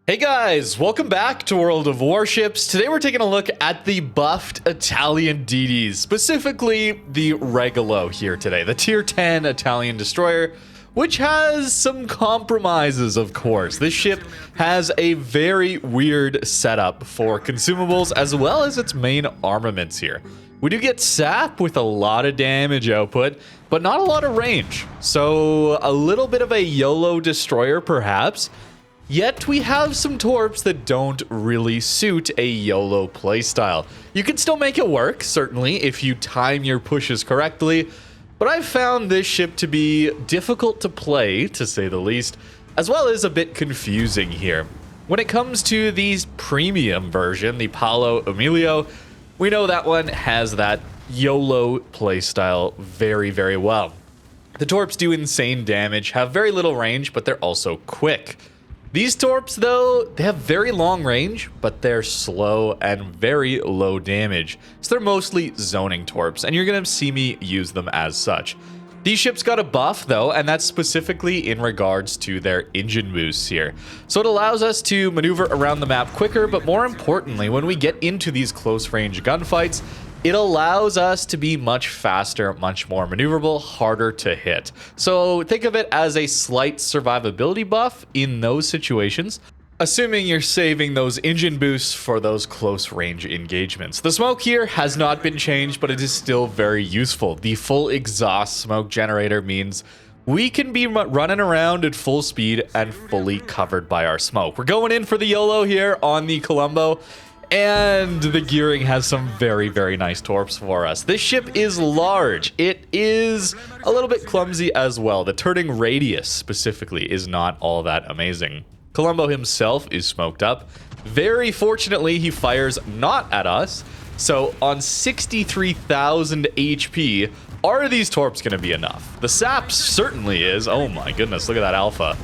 Hey guys, welcome back to World of Warships. Today we're taking a look at the buffed Italian DDs, specifically the Regolo here today, the tier 10 Italian destroyer, which has some compromises, of course. This ship has a very weird setup for consumables as well as its main armaments here. We do get sap with a lot of damage output, but not a lot of range. So a little bit of a YOLO destroyer perhaps. Yet we have some torps that don't really suit a YOLO playstyle. You can still make it work, certainly, if you time your pushes correctly, but I've found this ship to be difficult to play, to say the least, as well as a bit confusing here. When it comes to the premium version, the Paolo Emilio, we know that one has that YOLO playstyle very, very well. The torps do insane damage, have very little range, but they're also quick. These torps, though, they have very long range, but they're slow and very low damage. So they're mostly zoning torps, and you're going to see me use them as such. These ships got a buff, though, and that's specifically in regards to their engine boosts here. So it allows us to maneuver around the map quicker, but more importantly, when we get into these close-range gunfights, it allows us to be much faster, much more maneuverable, harder to hit. So think of it as a slight survivability buff in those situations, assuming you're saving those engine boosts for those close range engagements. The smoke here has not been changed, but it is still very useful. The full exhaust smoke generator means we can be running around at full speed and fully covered by our smoke. We're going in for the YOLO here on the Colombo. And the gearing has some very, very nice torps for us. This ship is large. It is a little bit clumsy as well. The turning radius specifically is not all that amazing. Colombo himself is smoked up. Very fortunately, he fires not at us. So on 63,000 HP, are these torps going to be enough? The sap certainly is. Oh my goodness, look at that alpha.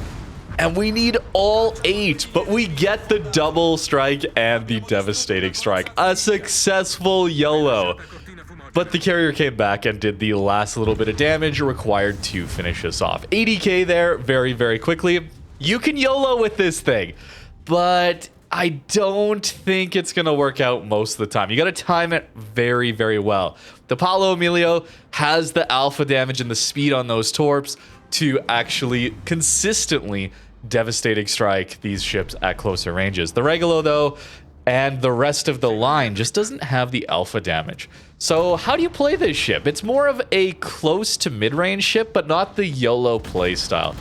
And we need all 8, but we get the double strike and the devastating strike. A successful YOLO. But the carrier came back and did the last little bit of damage required to finish us off. 80k there very, very quickly. You can YOLO with this thing, but I don't think it's going to work out most of the time. You got to time it very, very well. The Paolo Emilio has the alpha damage and the speed on those torps to actually consistently devastating strike these ships at closer ranges. The Regolo, though, and the rest of the line just doesn't have the alpha damage. So how do you play this ship? It's more of a close to mid-range ship, but not the YOLO playstyle.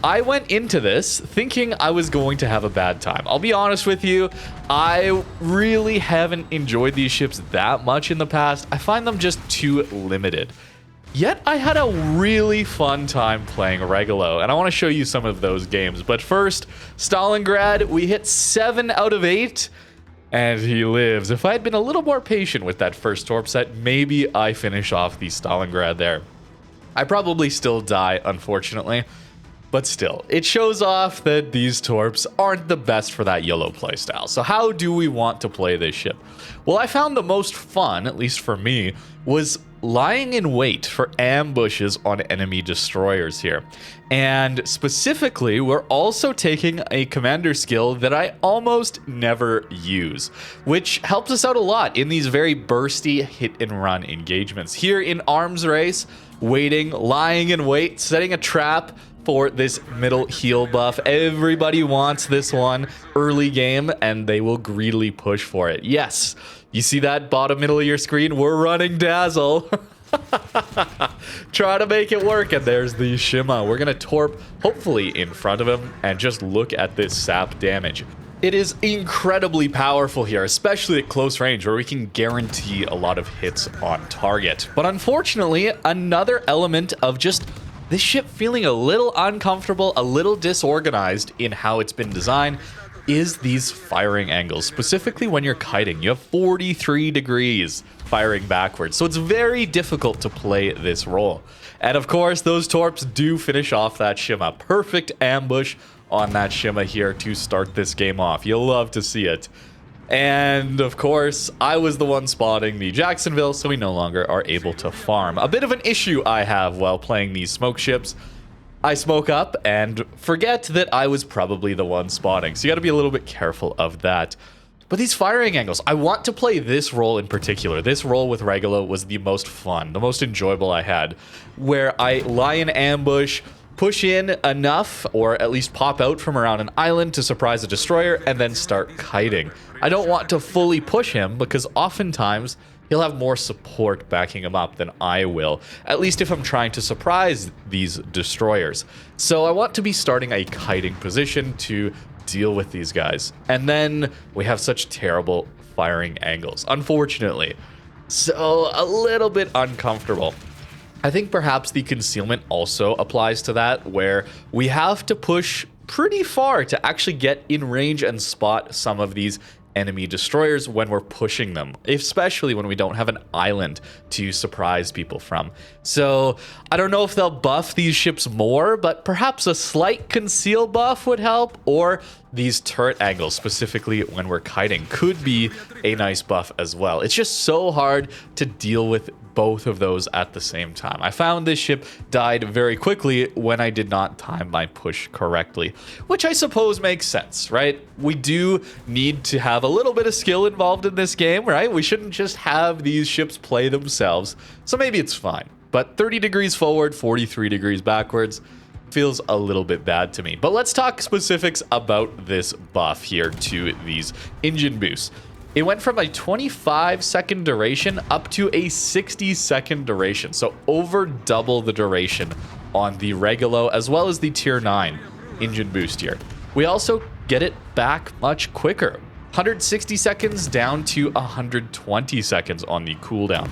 I went into this thinking I was going to have a bad time. I'll be honest with you, I really haven't enjoyed these ships that much in the past. I find them just too limited. Yet I had a really fun time playing Regolo, and I want to show you some of those games. But first, Stalingrad, we hit 7 out of 8, and he lives. If I had been a little more patient with that first torp set, maybe I finish off the Stalingrad there. I probably still die, unfortunately. But still, it shows off that these torps aren't the best for that YOLO playstyle. So how do we want to play this ship? Well, I found the most fun, at least for me, was lying in wait for ambushes on enemy destroyers here. And specifically, we're also taking a commander skill that I almost never use, which helps us out a lot in these very bursty hit and run engagements. Here in arms race, waiting, lying in wait, setting a trap for this middle heal buff. Everybody wants this one early game, and they will greedily push for it. Yes, you see that bottom middle of your screen? We're running Dazzle. Try to make it work, and there's the Shima. We're gonna torp, hopefully in front of him, and just look at this sap damage. It is incredibly powerful here, especially at close range, where we can guarantee a lot of hits on target. But unfortunately, another element of just this ship feeling a little uncomfortable, a little disorganized in how it's been designed is these firing angles, specifically when you're kiting. You have 43 degrees firing backwards, so it's very difficult to play this role. And of course, those torps do finish off that Shima. Perfect ambush on that Shima here to start this game off. You'll love to see it. And of course, I was the one spotting the Jacksonville, so we no longer are able to farm. A bit of an issue I have while playing these smoke ships. I smoke up and forget that I was probably the one spawning. So you got to be a little bit careful of that. But these firing angles, I want to play this role in particular. This role with Regolo was the most fun, the most enjoyable I had, where I lie in ambush, push in enough, or at least pop out from around an island to surprise a destroyer, and then start kiting. I don't want to fully push him because oftentimes he'll have more support backing him up than I will, at least if I'm trying to surprise these destroyers. So I want to be starting a kiting position to deal with these guys. And then we have such terrible firing angles, unfortunately. So a little bit uncomfortable. I think perhaps the concealment also applies to that, where we have to push pretty far to actually get in range and spot some of these enemy destroyers when we're pushing them, especially when we don't have an island to surprise people from. So I don't know if they'll buff these ships more, but perhaps a slight conceal buff would help, or these turret angles, specifically when we're kiting, could be a nice buff as well. It's just so hard to deal with both of those at the same time. I found this ship died very quickly when I did not time my push correctly, which I suppose makes sense, right? We do need to have a little bit of skill involved in this game, right? We shouldn't just have these ships play themselves, so maybe it's fine. But 30 degrees forward, 43 degrees backwards feels a little bit bad to me. But let's talk specifics about this buff here to these engine boosts. It went from a 25-second duration up to a 60-second duration, so over double the duration on the Regolo as well as the tier 9 engine boost here. We also get it back much quicker, 160 seconds down to 120 seconds on the cooldown.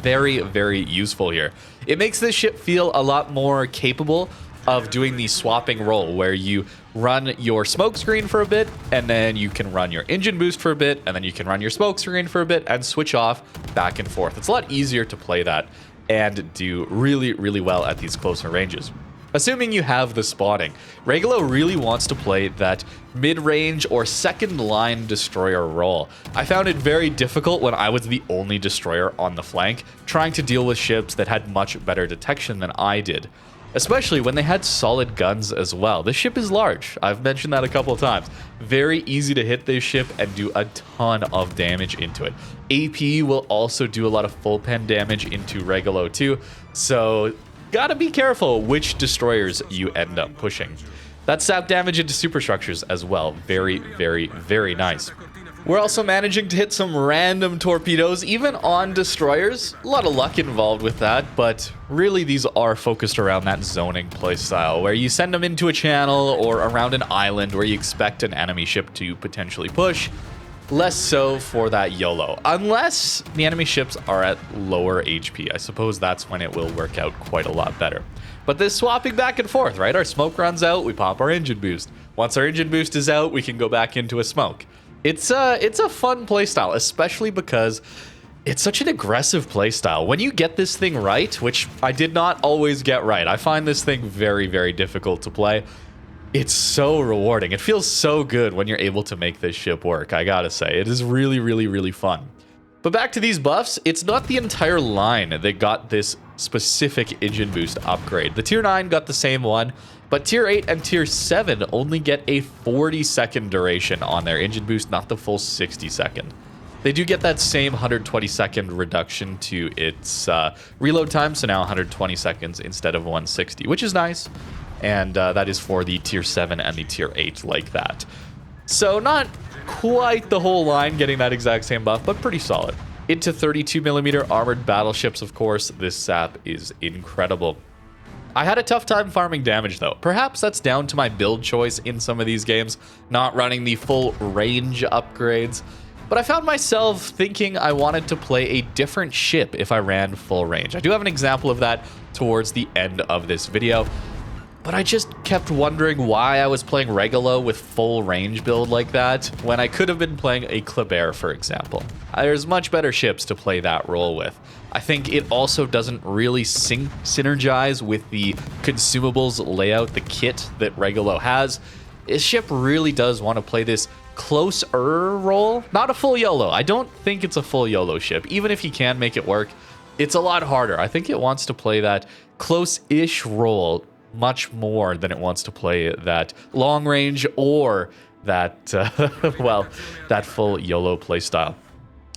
Very, very useful here. It makes this ship feel a lot more capable of doing the swapping role, where you run your smoke screen for a bit, and then you can run your engine boost for a bit, and then you can run your smoke screen for a bit and switch off back and forth. It's a lot easier to play that and do really, really well at these closer ranges. Assuming you have the spotting, Regolo really wants to play that mid-range or second-line destroyer role. I found it very difficult when I was the only destroyer on the flank, trying to deal with ships that had much better detection than I did, especially when they had solid guns as well. This ship is large. I've mentioned that a couple of times. Very easy to hit this ship and do a ton of damage into it. AP will also do a lot of full pen damage into Regolo too, so gotta be careful which destroyers you end up pushing. That sap damage into superstructures as well. Very, very, very nice. We're also managing to hit some random torpedoes, even on destroyers. A lot of luck involved with that, but really these are focused around that zoning playstyle, where you send them into a channel or around an island where you expect an enemy ship to potentially push. Less so for that YOLO, unless the enemy ships are at lower HP. I suppose that's when it will work out quite a lot better. But this swapping back and forth, right? Our smoke runs out, we pop our engine boost. Once our engine boost is out, we can go back into a smoke. It's a fun playstyle, especially because it's such an aggressive playstyle. When you get this thing right, which I did not always get right, I find this thing very, very difficult to play. It's so rewarding. It feels so good when you're able to make this ship work, I gotta say. It is really, really, really fun. But back to these buffs, it's not the entire line that got this specific engine boost upgrade. The tier 9 got the same one, but tier 8 and tier 7 only get a 40-second duration on their engine boost, not the full 60-second. They do get that same 120-second reduction to its reload time, so now 120 seconds instead of 160, which is nice. And that is for the tier 7 and the tier 8 like that. So not quite the whole line getting that exact same buff, but pretty solid. Into 32mm armored battleships, of course, this sap is incredible. I had a tough time farming damage though. Perhaps that's down to my build choice in some of these games, not running the full range upgrades. But I found myself thinking I wanted to play a different ship if I ran full range. I do have an example of that towards the end of this video. But I just kept wondering why I was playing Regolo with full range build like that, when I could have been playing a Kleber, for example. There's much better ships to play that role with. I think it also doesn't really synergize with the consumables layout, the kit that Regolo has. This ship really does want to play this closer role, not a full YOLO. I don't think it's a full YOLO ship. Even if you can make it work, it's a lot harder. I think it wants to play that close-ish role much more than it wants to play that long range or that, well, that full YOLO playstyle.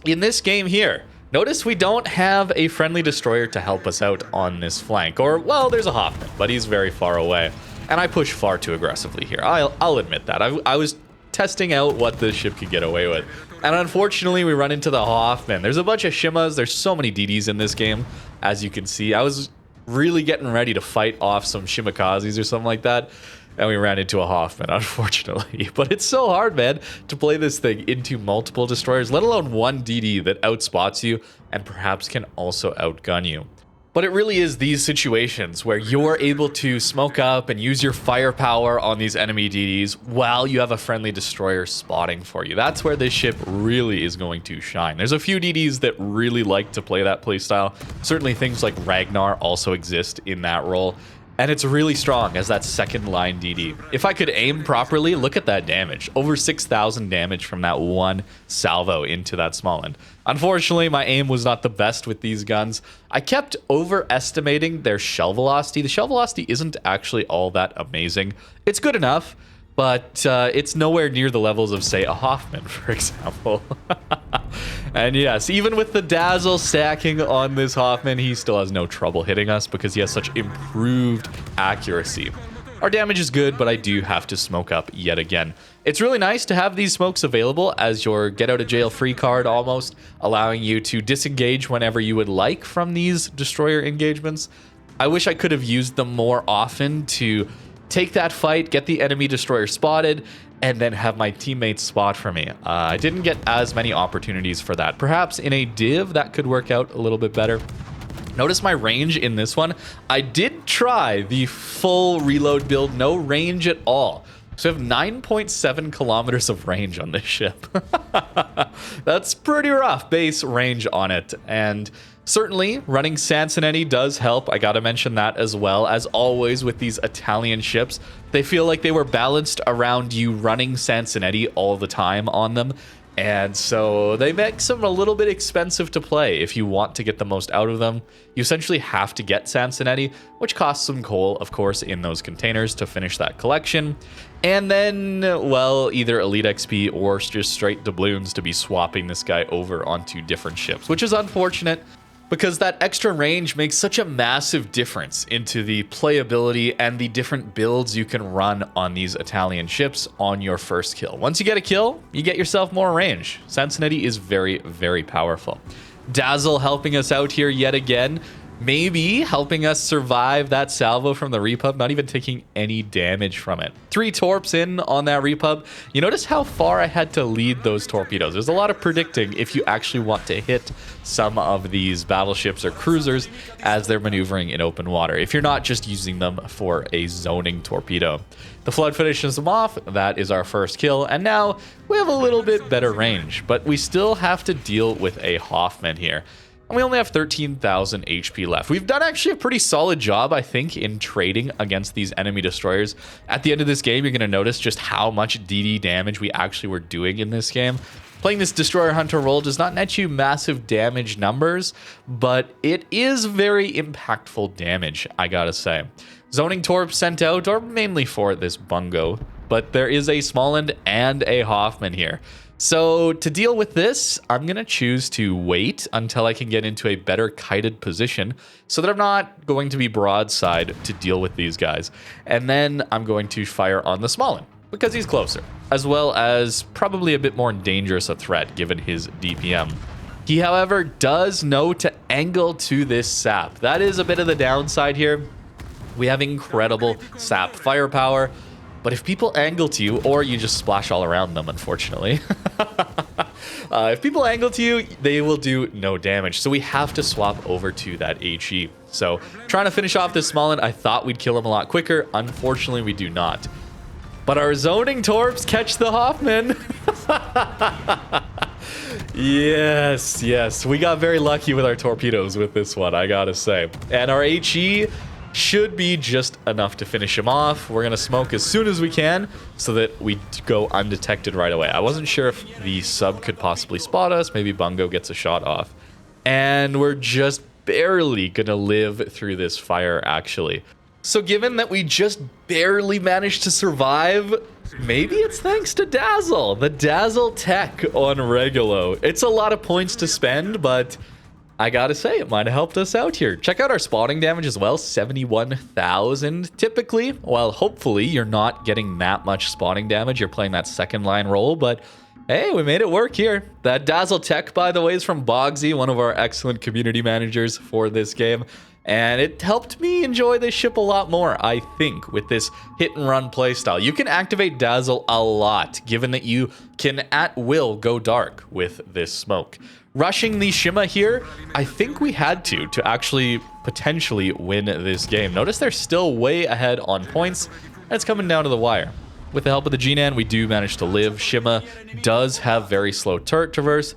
In this game here, notice we don't have a friendly destroyer to help us out on this flank. Or, well, there's a Hoffman, but he's very far away. And I push far too aggressively here. I'll admit that. I was testing out what this ship could get away with. And unfortunately, we run into the Hoffman. There's a bunch of Shimas. There's so many DDs in this game, as you can see. I was really getting ready to fight off some Shimikazes or something like that. And we ran into a Hoffman, unfortunately. But it's so hard, man, to play this thing into multiple destroyers, let alone one DD that outspots you and perhaps can also outgun you. But it really is these situations where you're able to smoke up and use your firepower on these enemy DDs while you have a friendly destroyer spotting for you. That's where this ship really is going to shine. There's a few DDs that really like to play that playstyle. Certainly things like Ragnar also exist in that role. And it's really strong as that second line DD. If I could aim properly, look at that damage. Over 6,000 damage from that one salvo into that small end. Unfortunately, my aim was not the best with these guns. I kept overestimating their shell velocity. The shell velocity isn't actually all that amazing. It's good enough, but it's nowhere near the levels of, say, a Hoffman, for example. And yes, even with the Dazzle stacking on this Hoffman, he still has no trouble hitting us because he has such improved accuracy. Our damage is good, but I do have to smoke up yet again. It's really nice to have these smokes available as your get out of jail free card almost, allowing you to disengage whenever you would like from these destroyer engagements. I wish I could have used them more often to take that fight, get the enemy destroyer spotted, and then have my teammates spot for me. I didn't get as many opportunities for that. Perhaps in a div, that could work out a little bit better. Notice my range in this one. I did try the full reload build, no range at all. So I have 9.7 kilometers of range on this ship. That's pretty rough base range on it. And certainly running Sansonetti does help. I gotta mention that as well. As always with these Italian ships, they feel like they were balanced around you running Sansonetti all the time on them. And so they make them a little bit expensive to play. If you want to get the most out of them, you essentially have to get Sansonetti, which costs some coal, of course, in those containers to finish that collection. And then, well, either Elite XP or just straight doubloons to be swapping this guy over onto different ships, which is unfortunate because that extra range makes such a massive difference into the playability and the different builds you can run on these Italian ships on your first kill. Once you get a kill, you get yourself more range. Sansonetti is very, very powerful. Dazzle helping us out here yet again. Maybe helping us survive that salvo from the repub, not even taking any damage from it. 3 torps in on that repub. You notice how far I had to lead those torpedoes. There's a lot of predicting if you actually want to hit some of these battleships or cruisers as they're maneuvering in open water, if you're not just using them for a zoning torpedo. The flood finishes them off. That is our first kill. And now we have a little bit better range, but we still have to deal with a Hoffman here. And we only have 13,000 HP left. We've done actually a pretty solid job, I think, in trading against these enemy destroyers. At the end of this game, you're going to notice just how much DD damage we actually were doing in this game. Playing this Destroyer Hunter role does not net you massive damage numbers, but it is very impactful damage, I gotta say. Zoning Torp sent out are mainly for this bungo, but there is a small end and a Hoffman here. So to deal with this, I'm going to choose to wait until I can get into a better kited position so that I'm not going to be broadside to deal with these guys. And then I'm going to fire on the small end because he's closer, as well as probably a bit more dangerous a threat given his DPM. He, however, does know to angle to this sap. That is a bit of the downside here. We have incredible sap firepower. But if people angle to you, or you just splash all around them, unfortunately. If people angle to you, they will do no damage. So we have to swap over to that HE. So trying to finish off this small end, I thought we'd kill him a lot quicker. Unfortunately, we do not. But our zoning torps catch the Hoffman. Yes, yes. We got very lucky with our torpedoes with this one, I gotta say. And our HE should be just enough to finish him off. We're going to smoke as soon as we can so that we go undetected right away. I wasn't sure if the sub could possibly spot us. Maybe Bungo gets a shot off. And we're just barely going to live through this fire, actually. So given that we just barely managed to survive, maybe it's thanks to Dazzle, the Dazzle tech on Regolo. It's a lot of points to spend, but I gotta say, it might have helped us out here. Check out our spawning damage as well, 71,000 typically. Well, hopefully you're not getting that much spawning damage. You're playing that second line role, but hey, we made it work here. That Dazzle tech, by the way, is from Bogsy, one of our excellent community managers for this game. And it helped me enjoy this ship a lot more, I think, with this hit and run playstyle. You can activate Dazzle a lot, given that you can at will go dark with this smoke. Rushing the Shima here, I think we had to actually potentially win this game. Notice they're still way ahead on points, and it's coming down to the wire. With the help of the G-Nan, we do manage to live. Shima does have very slow turret traverse,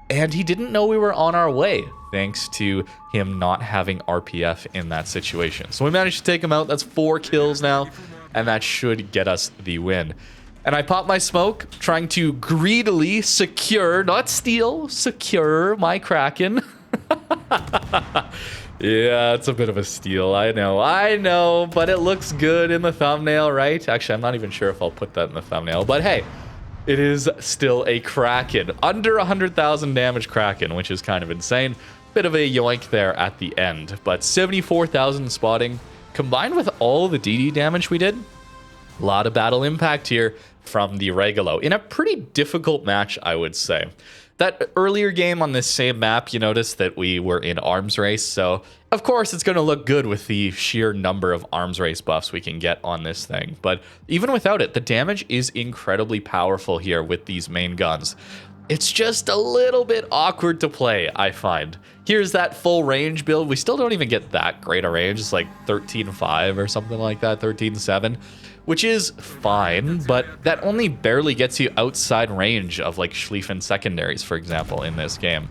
and he didn't know we were on our way, thanks to him not having RPF in that situation. So we managed to take him out. That's 4 kills now, and that should get us the win. And I popped my smoke, trying to greedily secure, not steal, secure my Kraken. Yeah, it's a bit of a steal. I know, but it looks good in the thumbnail, right? Actually, I'm not even sure if I'll put that in the thumbnail, but hey, it is still a Kraken. Under 100,000 damage Kraken, which is kind of insane. Bit of a yoink there at the end, but 74,000 spotting combined with all the DD damage we did. A lot of battle impact here from the Regolo in a pretty difficult match, I would say. That earlier game on this same map, you noticed that we were in arms race, so of course it's going to look good with the sheer number of arms race buffs we can get on this thing. But even without it, the damage is incredibly powerful here with these main guns. It's just a little bit awkward to play, I find. Here's that full range build. We still don't even get that great a range. It's like 13.5 or something like that, 13.7. Which is fine, but that only barely gets you outside range of like Schlieffen secondaries, for example, in this game.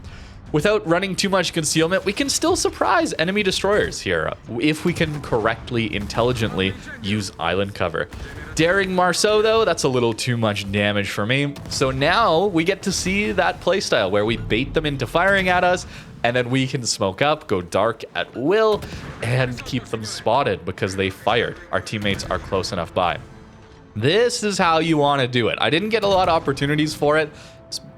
Without running too much concealment, we can still surprise enemy destroyers here if we can correctly, intelligently use island cover. Daring Marceau, though, that's a little too much damage for me. So now we get to see that playstyle where we bait them into firing at us, and then we can smoke up, go dark at will, and keep them spotted because they fired. Our teammates are close enough by. This is how you want to do it. I didn't get a lot of opportunities for it,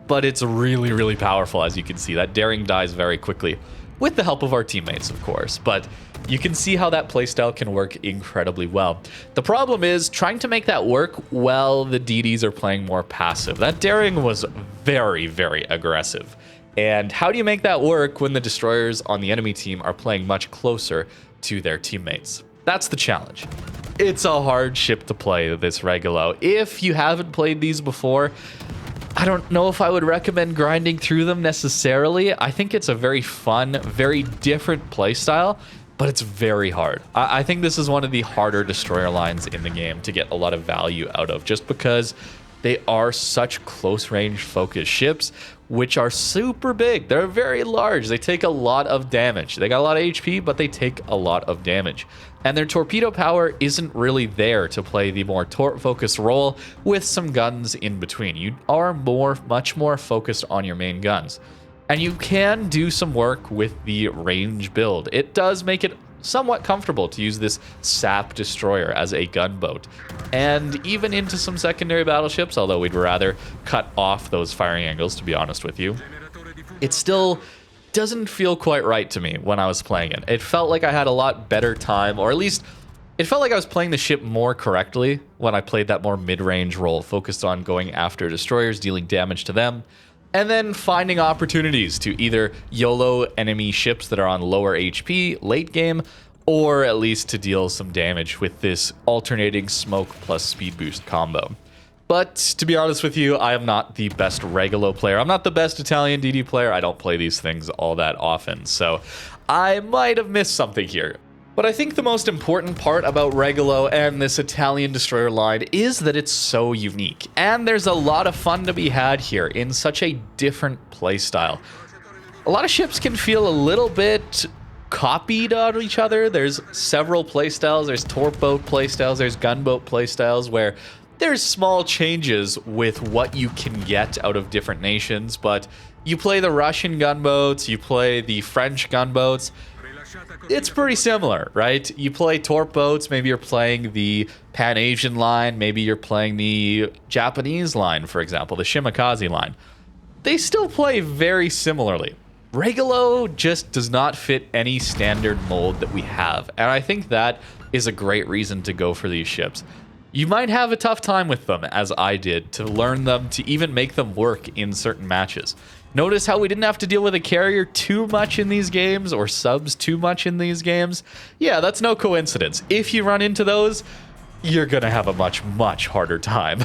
but it's really, really powerful, as you can see. That daring dies very quickly, with the help of our teammates, of course. But you can see how that playstyle can work incredibly well. The problem is trying to make that work while the DDs are playing more passive. That daring was very, very aggressive. And how do you make that work when the destroyers on the enemy team are playing much closer to their teammates? That's the challenge. It's a hard ship to play, this Regolo. If you haven't played these before, I don't know if I would recommend grinding through them necessarily. I think it's a very fun, very different playstyle, but it's very hard. I think this is one of the harder destroyer lines in the game to get a lot of value out of, just because they are such close range focused ships, which are super big. They're very large. They take a lot of damage. They got a lot of HP, but they take a lot of damage. And their torpedo power isn't really there to play the more tort-focused role with some guns in between. You are much more focused on your main guns. And you can do some work with the range build. It does make it somewhat comfortable to use this SAP destroyer as a gunboat. And even into some secondary battleships, although we'd rather cut off those firing angles, to be honest with you. It still doesn't feel quite right to me when I was playing it. It felt like I had a lot better time, or at least it felt like I was playing the ship more correctly when I played that more mid-range role, focused on going after destroyers, dealing damage to them, and then finding opportunities to either YOLO enemy ships that are on lower HP late game, or at least to deal some damage with this alternating smoke plus speed boost combo. But to be honest with you, I am not the best Regolo player. I'm not the best Italian DD player. I don't play these things all that often, so I might have missed something here. But I think the most important part about Regolo and this Italian destroyer line is that it's so unique. And there's a lot of fun to be had here in such a different playstyle. A lot of ships can feel a little bit copied on each other. There's several playstyles. There's torpboat playstyles. There's gunboat playstyles where there's small changes with what you can get out of different nations. But you play the Russian gunboats, you play the French gunboats, it's pretty similar, right? You play torp boats, maybe you're playing the Pan-Asian line, maybe you're playing the Japanese line, for example, the Shimakaze line. They still play very similarly. Regolo just does not fit any standard mold that we have, and I think that is a great reason to go for these ships. You might have a tough time with them, as I did, to learn them, to even make them work in certain matches. Notice how we didn't have to deal with a carrier too much in these games, or subs too much in these games? Yeah, that's no coincidence. If you run into those, you're gonna have a much, much harder time.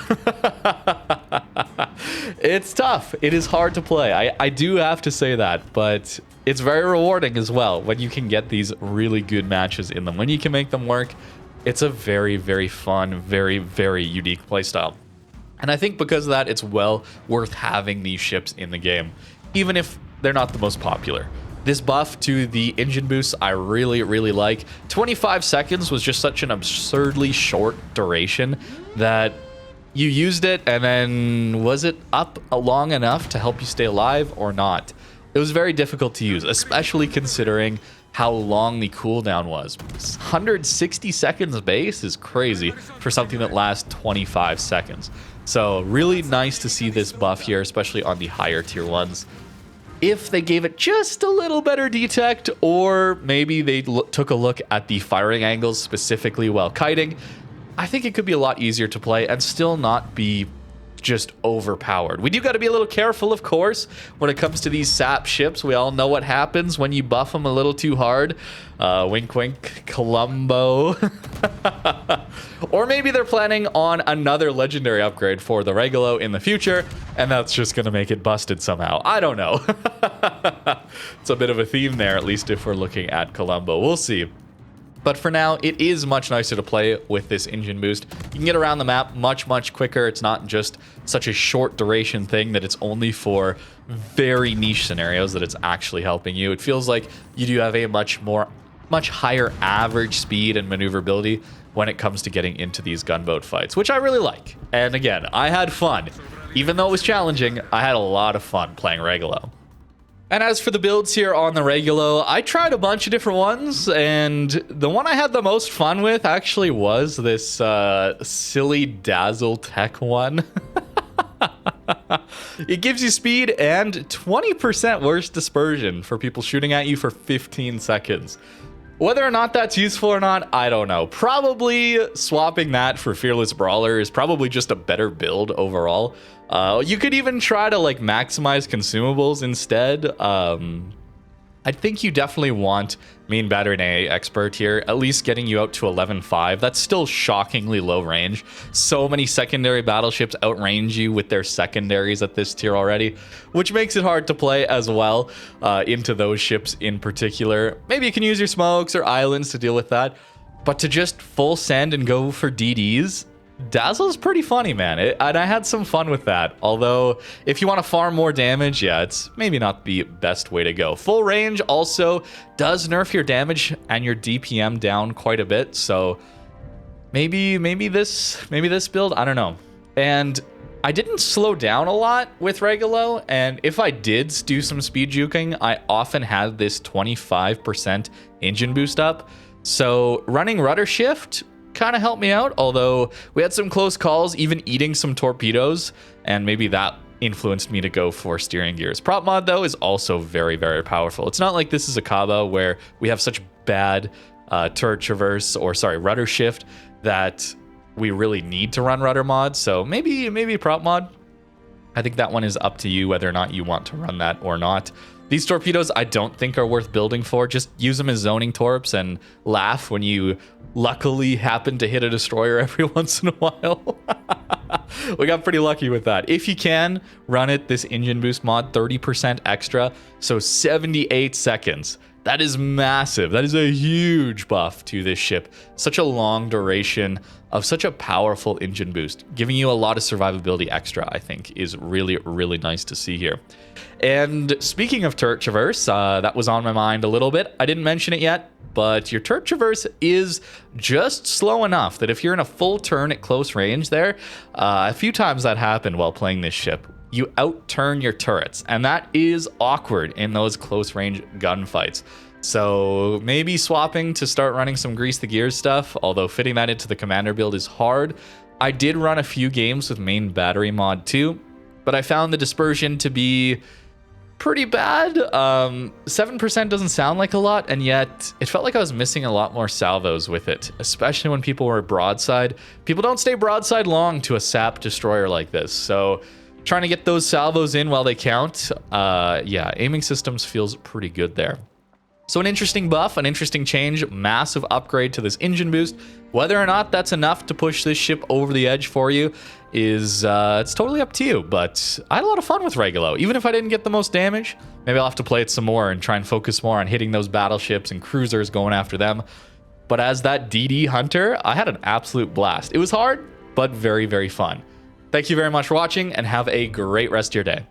It's tough. It is hard to play. I do have to say that, but it's very rewarding as well when you can get these really good matches in them. When you can make them work, it's a very, very fun, very, very unique playstyle. And I think because of that, it's well worth having these ships in the game, even if they're not the most popular. This buff to the engine boost, I really, really like. 25 seconds was just such an absurdly short duration that you used it, and then was it up long enough to help you stay alive or not? It was very difficult to use, especially considering how long the cooldown was. 160 seconds base is crazy for something that lasts 25 seconds. So really nice to see this buff here, especially on the higher tier ones. If they gave it just a little better detect, or maybe they took a look at the firing angles specifically while kiting, I think it could be a lot easier to play and still not be just overpowered. We do got to be a little careful, of course, when it comes to these sap ships. We all know what happens when you buff them a little too hard. Wink, wink, Columbo. Or maybe they're planning on another legendary upgrade for the Regolo in the future, and that's just going to make it busted somehow. I don't know. It's a bit of a theme there, at least if we're looking at Columbo. We'll see. But for now, it is much nicer to play with this engine boost. You can get around the map much, much quicker. It's not just such a short duration thing that it's only for very niche scenarios that it's actually helping you. It feels like you do have a much higher average speed and maneuverability when it comes to getting into these gunboat fights, which I really like. And again, I had fun. Even though it was challenging, I had a lot of fun playing Regolo. And as for the builds here on the Regolo, I tried a bunch of different ones, and the one I had the most fun with actually was this silly Dazzle tech one. It gives you speed and 20% worse dispersion for people shooting at you for 15 seconds. Whether or not that's useful or not, I don't know. Probably swapping that for Fearless Brawler is probably just a better build overall. You could even try to like maximize consumables instead. I think you definitely want main battery and AA expert here, at least getting you out to 11.5. That's still shockingly low range. So many secondary battleships outrange you with their secondaries at this tier already, which makes it hard to play as well into those ships in particular. Maybe you can use your smokes or islands to deal with that, but to just full send and go for DDs, Dazzle's pretty funny, man. And I had some fun with that. Although, if you want to farm more damage, yeah, it's maybe not the best way to go. Full range also does nerf your damage and your DPM down quite a bit. So maybe this build, I don't know. And I didn't slow down a lot with Regolo, and if I did do some speed juking, I often had this 25% engine boost up. So running rudder shift kind of helped me out, although we had some close calls, even eating some torpedoes, and maybe that influenced me to go for steering gears. Prop mod, though, is also very, very powerful. It's not like this is a Cabo where we have such bad rudder shift that we really need to run rudder mod, so maybe prop mod. I think that one is up to you whether or not you want to run that or not. These torpedoes I don't think are worth building for. Just use them as zoning torps and laugh when you luckily happen to hit a destroyer every once in a while. We got pretty lucky with that. If you can, run it, this engine boost mod, 30% extra, so 78 seconds. That is massive. That is a huge buff to this ship. Such a long duration of such a powerful engine boost. Giving you a lot of survivability extra, I think, is really, really nice to see here. And speaking of turret traverse, that was on my mind a little bit. I didn't mention it yet, but your turret traverse is just slow enough that if you're in a full turn at close range there, a few times that happened while playing this ship, you outturn your turrets, and that is awkward in those close range gunfights. So maybe swapping to start running some Grease the Gears stuff, although fitting that into the commander build is hard. I did run a few games with main battery mod too, but I found the dispersion to be pretty bad. 7% doesn't sound like a lot, and yet it felt like I was missing a lot more salvos with it, especially when people were broadside. People don't stay broadside long to a sap destroyer like this, so trying to get those salvos in while they count, yeah, aiming systems feels pretty good there. So an interesting buff, an interesting change, massive upgrade to this engine boost. Whether or not that's enough to push this ship over the edge for you is, it's totally up to you. But I had a lot of fun with Regolo. Even if I didn't get the most damage, maybe I'll have to play it some more and try and focus more on hitting those battleships and cruisers, going after them. But as that DD hunter, I had an absolute blast. It was hard, but very, very fun. Thank you very much for watching, and have a great rest of your day.